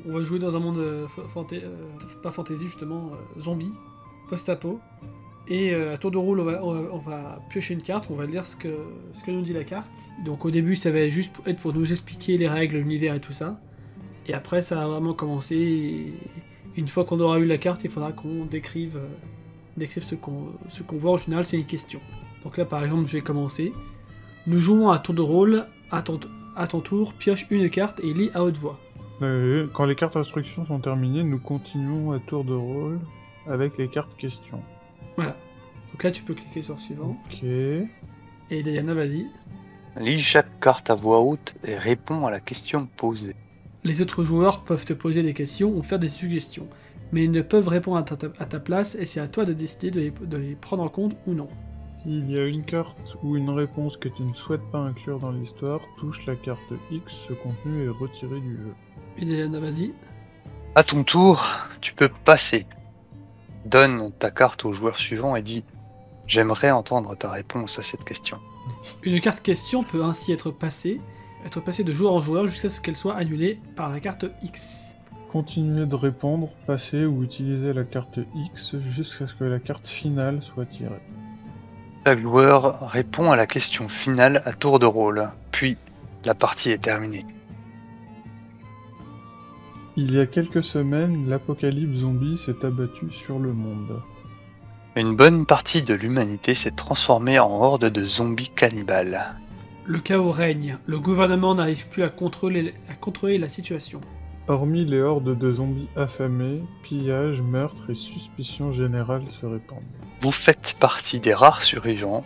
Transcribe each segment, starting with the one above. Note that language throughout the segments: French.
on va jouer dans un monde pas fantasy justement, zombie, post-apo. Et à tour de rôle, on va piocher une carte, on va lire ce que nous dit la carte. Donc au début, ça va juste être pour nous expliquer les règles, l'univers et tout ça. Et après, ça va vraiment commencer. Et une fois qu'on aura eu la carte, il faudra qu'on décrive ce qu'on voit. En général, c'est une question. Donc là, par exemple, je vais commencer. Nous jouons à tour de rôle. À ton tour, pioche une carte et lis à haute voix. Quand les cartes instructions sont terminées, nous continuons à tour de rôle avec les cartes questions. Voilà. Donc là, tu peux cliquer sur suivant. Ok. Et Diana, vas-y. Lis chaque carte à voix haute et réponds à la question posée. Les autres joueurs peuvent te poser des questions ou faire des suggestions, mais ils ne peuvent répondre à ta place et c'est à toi de décider de les prendre en compte ou non. S'il y a une carte ou une réponse que tu ne souhaites pas inclure dans l'histoire, touche la carte X, ce contenu est retiré du jeu. Et Diana, vas-y. À ton tour, tu peux passer. Donne ta carte au joueur suivant et dis « J'aimerais entendre ta réponse à cette question ». Une carte question peut ainsi être passée de joueur en joueur jusqu'à ce qu'elle soit annulée par la carte X. Continuez de répondre, passer ou utiliser la carte X jusqu'à ce que la carte finale soit tirée. Chaque joueur répond à la question finale à tour de rôle, puis la partie est terminée. Il y a quelques semaines, l'apocalypse zombie s'est abattu sur le monde. Une bonne partie de l'humanité s'est transformée en horde de zombies cannibales. Le chaos règne, le gouvernement n'arrive plus à contrôler la situation. Hormis les hordes de zombies affamés, pillages, meurtres et suspicions générales se répandent. Vous faites partie des rares survivants,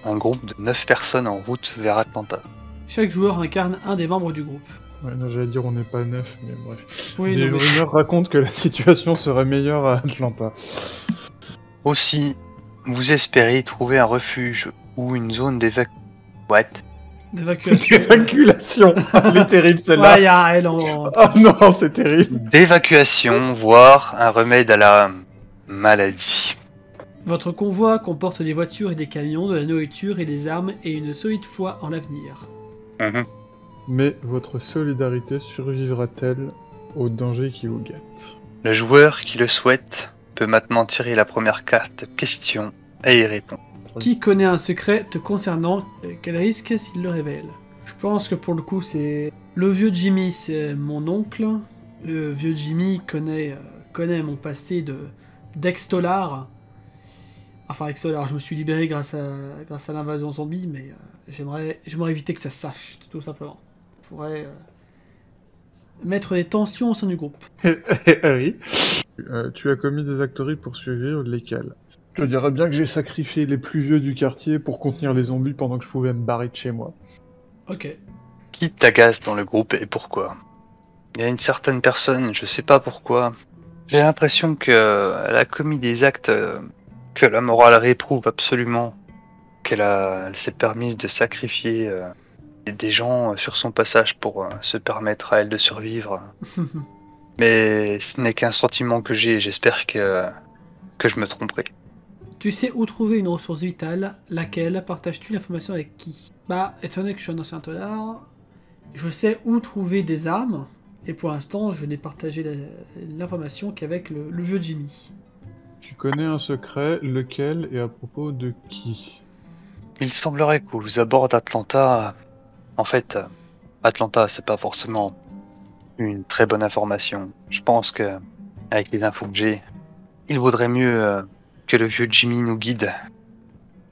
un groupe de 9 personnes en route vers Atlanta. Chaque joueur incarne un des membres du groupe. Ouais, non, j'allais dire on n'est pas 9, mais bref. Oui, Les non, mais- rumeurs racontent que la situation serait meilleure à Atlanta. Aussi, vous espérez trouver un refuge ou une zone D'évacuation. Évacuation. Elle est terrible celle-là. Ouais, y a elle en... Oh non, c'est terrible. d'évacuation, voire un remède à la maladie. Votre convoi comporte des voitures et des camions, de la nourriture et des armes et une solide foi en l'avenir. Mais votre solidarité survivra-t-elle au danger qui vous guette? Le joueur qui le souhaite peut maintenant tirer la première carte question et y répondre. Qui connaît un secret te concernant? Quel risque s'il le révèle? Je pense que pour le coup, c'est... Le vieux Jimmy, c'est mon oncle. Le vieux Jimmy connaît mon passé d'ex-dollar. Enfin, ex-dollar, je me suis libéré grâce à l'invasion zombie, mais j'aimerais éviter que ça se sache, tout simplement. Il faudrait mettre des tensions au sein du groupe. Oui. Tu as commis des actes horribles pour survivre, lesquels? Je te dirais bien que j'ai sacrifié les plus vieux du quartier pour contenir les zombies pendant que je pouvais me barrer de chez moi. Ok. Qui t'agace dans le groupe et pourquoi? Il y a une certaine personne, je sais pas pourquoi. J'ai l'impression qu'elle a commis des actes que la morale réprouve absolument. Elle s'est permise de sacrifier des gens sur son passage pour se permettre à elle de survivre. Mais ce n'est qu'un sentiment que j'ai, j'espère que je me tromperai. Tu sais où trouver une ressource vitale, laquelle partages-tu l'information avec qui? Bah, étant donné que je suis un ancien tolard, je sais où trouver des armes, et pour l'instant, je n'ai partagé l'information qu'avec le vieux Jimmy. Tu connais un secret, lequel et à propos de qui? Il semblerait qu'aux abords d'Atlanta, en fait, Atlanta, c'est pas forcément une très bonne information. Je pense que, avec les infos que j'ai, il vaudrait mieux que le vieux Jimmy nous guide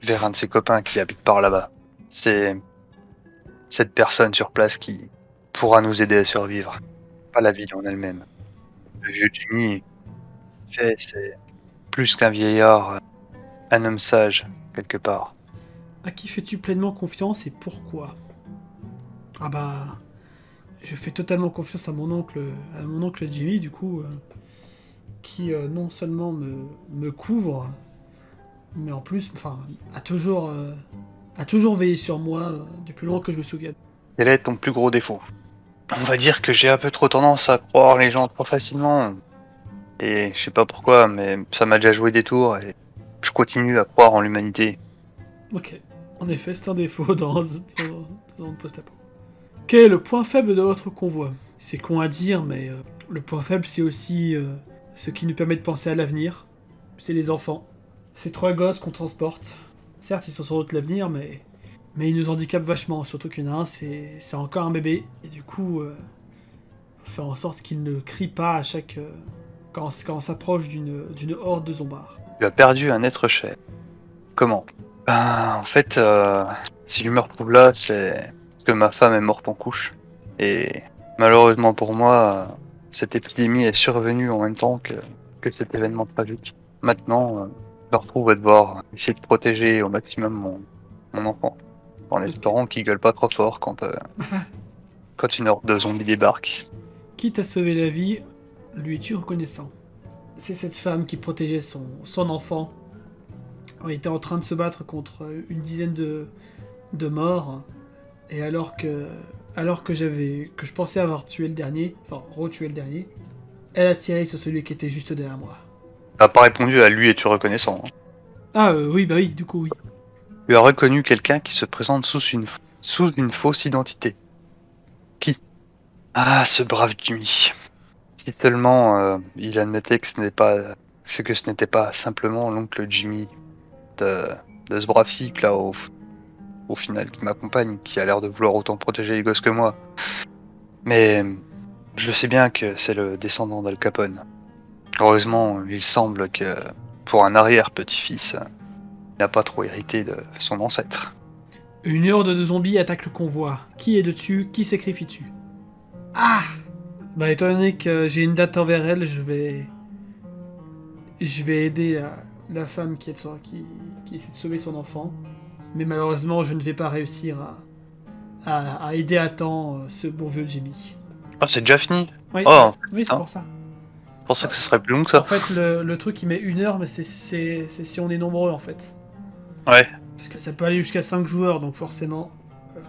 vers un de ses copains qui habite par là-bas. C'est cette personne sur place qui pourra nous aider à survivre, pas la ville en elle-même. Le vieux Jimmy, c'est plus qu'un vieillard, un homme sage, quelque part. À qui fais-tu pleinement confiance et pourquoi? Ah bah... Je fais totalement confiance à mon oncle Jimmy, du coup, qui non seulement me couvre, mais en plus, enfin, a toujours veillé sur moi depuis longtemps que je me souvienne. Quel est ton plus gros défaut? On va dire que j'ai un peu trop tendance à croire les gens trop facilement. Et je sais pas pourquoi, mais ça m'a déjà joué des tours et je continue à croire en l'humanité. Ok, en effet, c'est un défaut dans le post-apo. Quel est le point faible de votre convoi? C'est con à dire, mais Le point faible, c'est aussi ce qui nous permet de penser à l'avenir. C'est les enfants. Ces 3 gosses qu'on transporte. Certes, ils sont sans doute l'avenir, mais ils nous handicapent vachement. Surtout qu'il y en a un, c'est encore un bébé. Et du coup, faire en sorte qu'il ne crie pas à chaque... quand on s'approche d'une horde de zombards. Tu as perdu un être cher. Comment? Ben, en fait, si je me retrouve là, c'est que ma femme est morte en couche. Et malheureusement pour moi, cette épidémie est survenue en même temps que cet événement tragique. Maintenant, je me retrouve à devoir essayer de protéger au maximum mon enfant. En espérant qu'il gueule pas trop fort quand une horde de zombies débarque. Quitte à sauver la vie, lui es-tu reconnaissant? C'est cette femme qui protégeait son enfant. On était en train de se battre contre une dizaine de morts. Et alors que je pensais avoir tué le dernier, enfin retué le dernier, elle a tiré sur celui qui était juste derrière moi. T'as pas répondu à lui es-tu reconnaissant. Hein. Ah oui, bah oui, du coup oui. Tu as reconnu quelqu'un qui se présente sous une fausse identité. Qui? Ah, ce brave Jimmy. Si seulement il admettait que ce n'était pas simplement l'oncle Jimmy de ce brave type là au final qui m'accompagne, qui a l'air de vouloir autant protéger les gosses que moi. Mais je sais bien que c'est le descendant d'Al Capone. Heureusement, il semble que pour un arrière-petit-fils, il n'a pas trop hérité de son ancêtre. Une horde de zombies attaque le convoi. Qui est dessus? Qui sacrifie-tu? Ah! Bah étant donné que j'ai une date envers elle, je vais aider la femme qui essaie de sauver son enfant. Mais malheureusement, je ne vais pas réussir à aider à temps ce bon vieux Jimmy. Oh, c'est déjà fini? Oui, Oh, oui, c'est pour ça. je pensais que ce serait plus long que ça. En fait, le truc, il met 1 heure, mais c'est si on est nombreux, en fait. Ouais. Parce que ça peut aller jusqu'à 5 joueurs, donc forcément...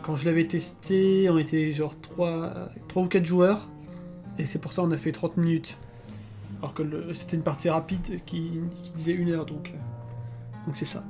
Quand je l'avais testé, on était genre 3 ou 4 joueurs. Et c'est pour ça qu'on a fait 30 minutes. Alors que c'était une partie rapide qui disait 1 heure, donc c'est ça.